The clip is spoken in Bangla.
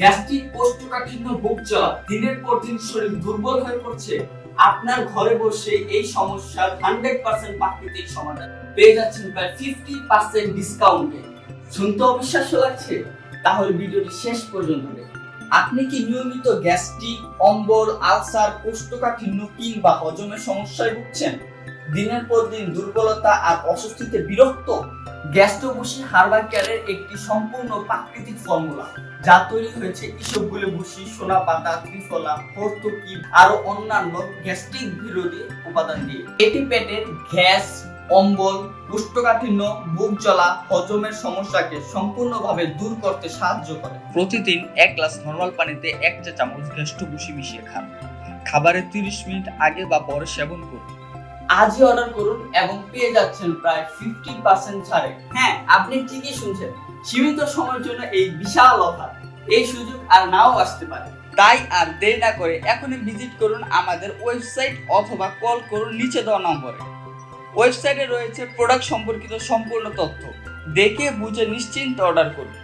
গ্যাস্ট্রিক, কোষ্ঠকাঠিন্য, বুক জ্বালা, দিনের পর দিন শরীর দুর্বল হয়ে পড়ছে, আপনার ঘরে বসে এই সমস্যার 100% প্রাকৃতিক সমাধান পেয়ে যাচ্ছেন প্রায় 50% ডিসকাউন্টে। শুনতে অবিশ্বাস্য লাগছে? তাহলে ভিডিওটি শেষ পর্যন্ত দেখুন। আপনি কি নিয়মিত গ্যাস্ট্রিক, অম্বল, আলসার, কোষ্ঠকাঠিন্য কিংবা হজমের সমস্যায় ভুগছেন? দিনের পর দিন দুর্বলতা আর অস্বস্তিতে বিরক্ত? গ্যাস্ট্রোবসি হার্বাল কেয়ারের একটি সম্পূর্ণ প্রাকৃতিক ফর্মুলা, যা তৈরি হয়েছে ইসবগুল ভুসি, সোনা পাতা, ত্রিফলা, হর্তকি আরো অন্যান্য গ্যাস্ট্রিক বিরোধী উপাদান দিয়ে। এটি পেটের গ্যাস, অম্বল, কোষ্ঠকাঠিন্য, বুক জ্বালা, হজমের সমস্যাকে সম্পূর্ণভাবে দূর করতে সাহায্য করে। প্রতিদিন 1 গ্লাস নরমাল পানিতে 1 চা চামচ গ্যাস্ট্রোবসি মিশিয়ে খান। খাবারের 30 মিনিট আগে বা পরে সেবন করুন। আজই অর্ডার করুন এবং পেয়ে যাচ্ছেন প্রায় 50% ছাড়ে। হ্যাঁ, আপনি ঠিকই শুনছেন, সীমিত সময়ের জন্য এই বিশাল অফার। এই সুযোগ আর নাও আসতে পারে। তাই আর দেরি না করে এখনই ভিজিট করুন আমাদের ওয়েবসাইট অথবা কল করুন নিচে দেওয়া নম্বরে। ওয়েবসাইটে রয়েছে প্রোডাক্ট সম্পর্কিত সম্পূর্ণ তথ্য। দেখে বুঝে নিশ্চিন্তে অর্ডার করুন।